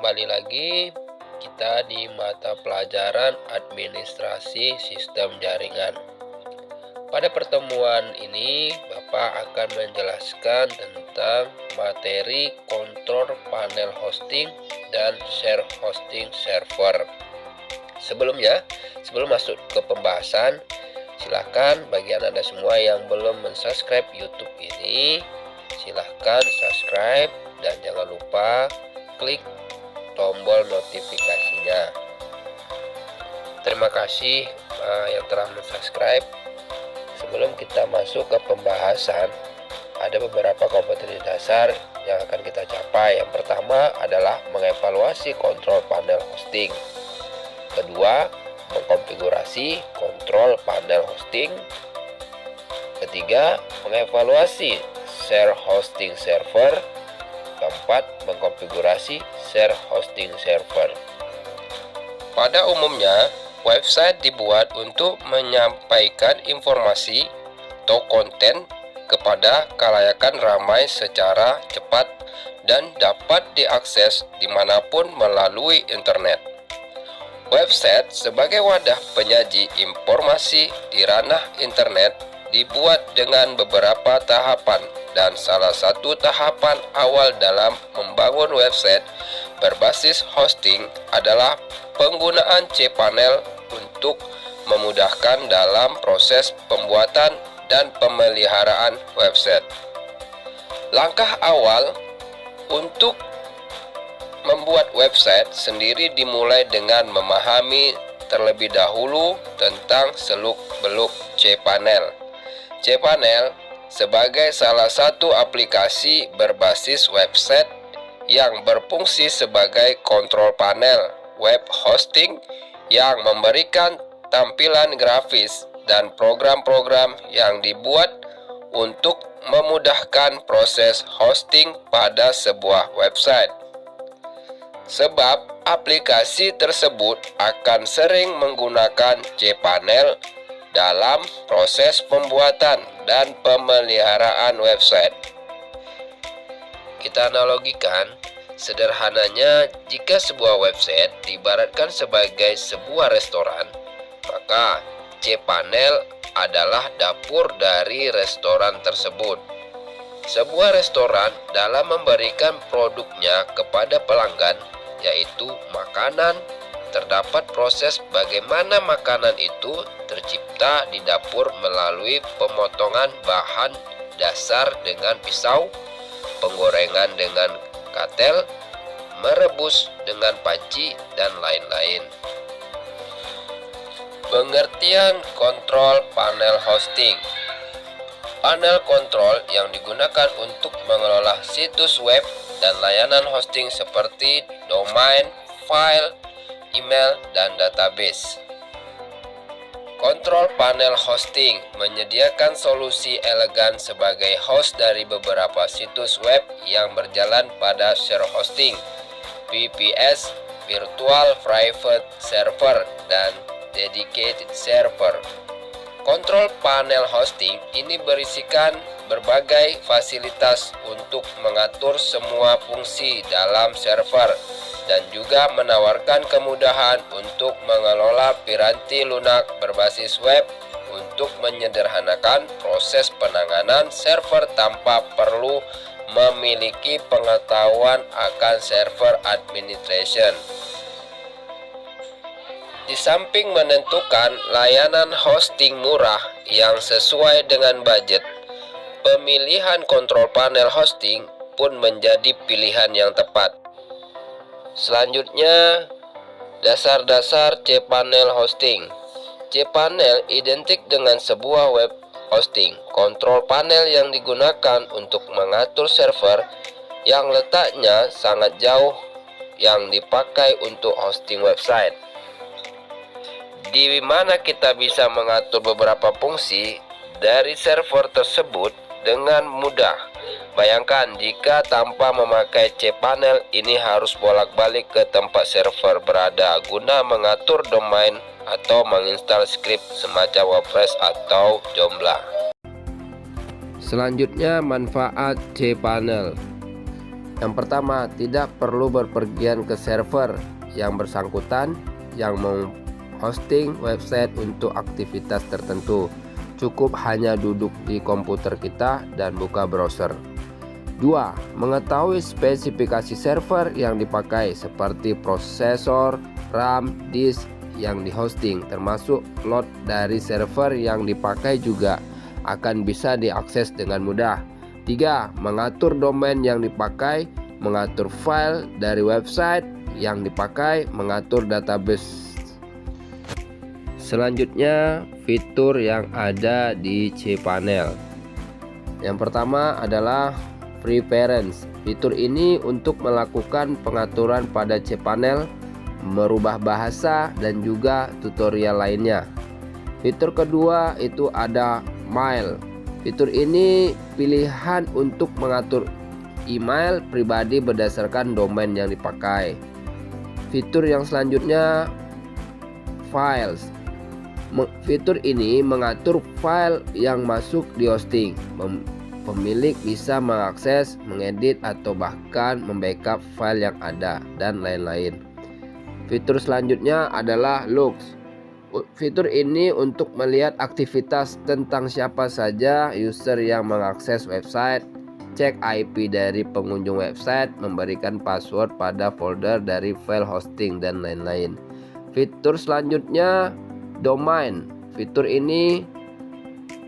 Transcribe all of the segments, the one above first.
kembali lagi kita di mata pelajaran administrasi sistem jaringan. Pada pertemuan ini, Bapak akan menjelaskan tentang materi kontrol panel hosting dan share hosting server. Sebelum masuk ke pembahasan, silakan bagi Anda semua yang belum mensubscribe YouTube ini, silakan subscribe dan jangan lupa klik tombol notifikasinya. Terima kasih yang telah mensubscribe. Sebelum kita masuk ke pembahasan, ada beberapa kompetensi dasar yang akan kita capai. Yang pertama adalah mengevaluasi kontrol panel hosting. Kedua, mengkonfigurasi kontrol panel hosting. Ketiga, mengevaluasi share hosting server. Keempat, mengkonfigurasi share hosting server. Pada umumnya, website dibuat untuk menyampaikan informasi atau konten kepada kalayakan ramai secara cepat dan dapat diakses dimanapun melalui internet. Website sebagai wadah penyaji informasi di ranah internet dibuat dengan beberapa tahapan, dan salah satu tahapan awal dalam membangun website berbasis hosting adalah penggunaan cPanel untuk memudahkan dalam proses pembuatan dan pemeliharaan website. Langkah awal untuk membuat website sendiri dimulai dengan memahami terlebih dahulu tentang seluk-beluk cPanel. cPanel sebagai salah satu aplikasi berbasis website yang berfungsi sebagai kontrol panel web hosting yang memberikan tampilan grafis dan program-program yang dibuat untuk memudahkan proses hosting pada sebuah website. Sebab aplikasi tersebut akan sering menggunakan cPanel dalam proses pembuatan dan pemeliharaan website. Kita analogikan, sederhananya jika sebuah website diibaratkan sebagai sebuah restoran, maka cPanel adalah dapur dari restoran tersebut. Sebuah restoran dalam memberikan produknya kepada pelanggan, yaitu makanan, terdapat proses bagaimana makanan itu tercipta di dapur melalui pemotongan bahan dasar dengan pisau, penggorengan dengan katel, merebus dengan panci, dan lain-lain. Pengertian kontrol panel hosting. Panel kontrol yang digunakan untuk mengelola situs web dan layanan hosting seperti domain, file, email, dan database. Kontrol panel hosting menyediakan solusi elegan sebagai host dari beberapa situs web yang berjalan pada share hosting, VPS, Virtual Private Server, dan Dedicated Server. Kontrol panel hosting ini berisikan berbagai fasilitas untuk mengatur semua fungsi dalam server dan juga menawarkan kemudahan untuk mengelola piranti lunak berbasis web untuk menyederhanakan proses penanganan server tanpa perlu memiliki pengetahuan akan server administration. Di samping menentukan layanan hosting murah yang sesuai dengan budget, pemilihan kontrol panel hosting pun menjadi pilihan yang tepat. Selanjutnya, dasar-dasar cPanel hosting. cPanel identik dengan sebuah web hosting, kontrol panel yang digunakan untuk mengatur server yang letaknya sangat jauh yang dipakai untuk hosting website, di mana kita bisa mengatur beberapa fungsi dari server tersebut dengan mudah. Bayangkan jika tanpa memakai cPanel ini harus bolak-balik ke tempat server berada guna mengatur domain atau menginstal script semacam WordPress atau Joomla. Selanjutnya, manfaat cPanel. Yang pertama, tidak perlu berpergian ke server yang bersangkutan yang menghosting website untuk aktivitas tertentu. Cukup hanya duduk di komputer kita dan buka browser. 2. Mengetahui spesifikasi server yang dipakai seperti prosesor, RAM, disk yang dihosting, termasuk load dari server yang dipakai juga akan bisa diakses dengan mudah. 3. Mengatur domain yang dipakai, mengatur file dari website yang dipakai, mengatur database. Selanjutnya, fitur yang ada di cPanel. Yang pertama adalah Preference. Fitur ini untuk melakukan pengaturan pada cPanel, merubah bahasa, dan juga tutorial lainnya. Fitur kedua itu ada Mail. Fitur ini pilihan untuk mengatur email pribadi berdasarkan domain yang dipakai. Fitur yang selanjutnya Files. Fitur ini mengatur file yang masuk di hosting. Pemilik bisa mengakses, mengedit, atau bahkan membackup file yang ada, dan lain-lain. Fitur selanjutnya adalah Logs. Fitur ini untuk melihat aktivitas tentang siapa saja user yang mengakses website, cek IP dari pengunjung website, memberikan password pada folder dari file hosting, dan lain-lain. Fitur selanjutnya Domain. Fitur ini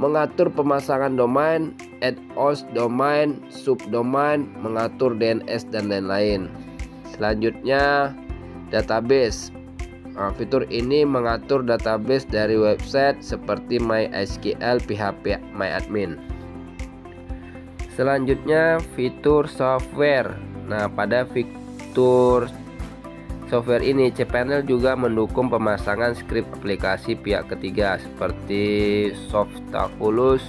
mengatur pemasangan domain, add host domain, subdomain, mengatur DNS, dan lain-lain. Selanjutnya Database. Fitur ini mengatur database dari website seperti MySQL, PHP, MyAdmin. Selanjutnya fitur software. Pada fitur software ini cPanel juga mendukung pemasangan skrip aplikasi pihak ketiga seperti Softaculous,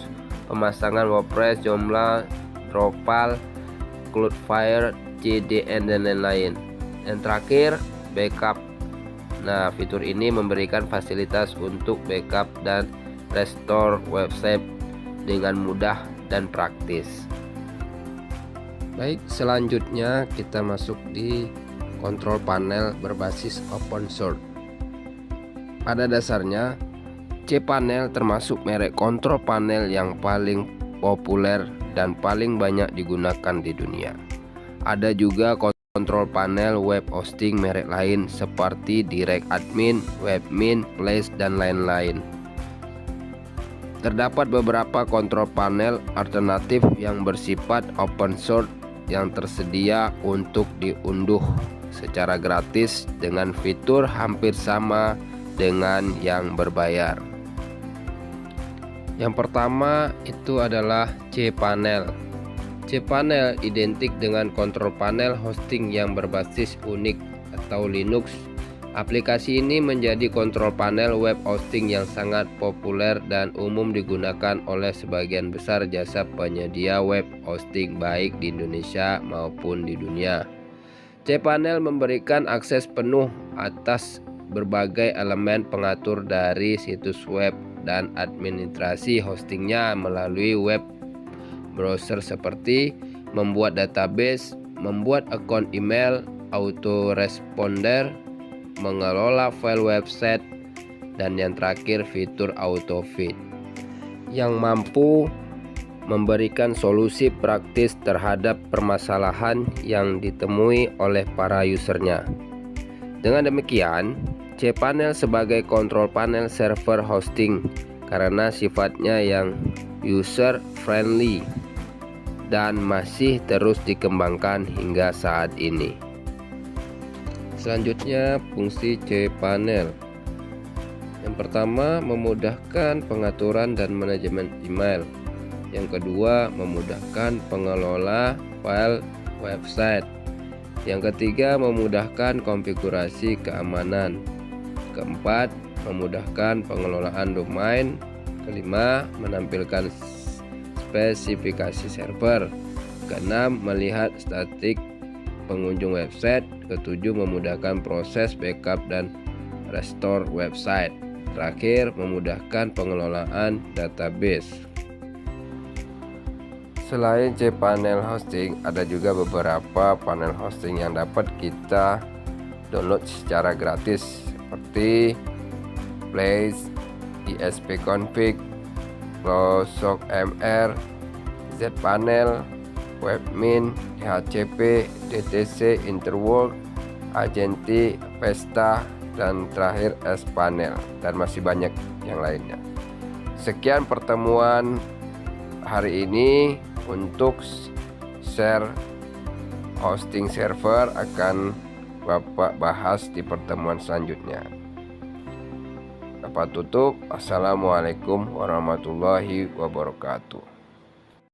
pemasangan WordPress, Joomla, Drupal, Cloudflare, CDN, dan lain-lain. Yang terakhir, backup. Fitur ini memberikan fasilitas untuk backup dan restore website dengan mudah dan praktis. Baik, selanjutnya kita masuk di kontrol panel berbasis open source. Pada dasarnya, cPanel termasuk merek kontrol panel yang paling populer dan paling banyak digunakan di dunia. Ada juga kontrol panel web hosting merek lain seperti DirectAdmin, Webmin, Place, dan lain-lain. Terdapat beberapa kontrol panel alternatif yang bersifat open source yang tersedia untuk diunduh secara gratis dengan fitur hampir sama dengan yang berbayar. Yang pertama itu adalah cPanel. cPanel identik dengan kontrol panel hosting yang berbasis Unix atau Linux. Aplikasi ini menjadi kontrol panel web hosting yang sangat populer dan umum digunakan oleh sebagian besar jasa penyedia web hosting baik di Indonesia maupun di dunia. cPanel memberikan akses penuh atas berbagai elemen pengatur dari situs web dan administrasi hostingnya melalui web browser seperti membuat database, membuat akun email, autoresponder, mengelola file website, dan yang terakhir fitur autofeed yang mampu memberikan solusi praktis terhadap permasalahan yang ditemui oleh para usernya. Dengan demikian, cPanel sebagai kontrol panel server hosting karena sifatnya yang user friendly dan masih terus dikembangkan hingga saat ini. Selanjutnya, fungsi cPanel. Yang pertama, memudahkan pengaturan dan manajemen email. Yang kedua, memudahkan pengelola file website. Yang ketiga, memudahkan konfigurasi keamanan. Keempat, memudahkan pengelolaan domain. Kelima, menampilkan spesifikasi server. Keenam, melihat statik pengunjung website. Ketujuh, memudahkan proses backup dan restore website. Terakhir, memudahkan pengelolaan database. Selain cPanel Hosting, ada juga beberapa panel hosting yang dapat kita download secara gratis seperti Blaze, ISPConfig, CloudSockMR, zPanel, Webmin, DHCP, DTC, Interworld, Agenti, Vesta, dan terakhir sPanel, dan masih banyak yang lainnya. Sekian pertemuan hari ini. Untuk share hosting server akan Bapak bahas di pertemuan selanjutnya. Bapak tutup. Assalamualaikum warahmatullahi wabarakatuh.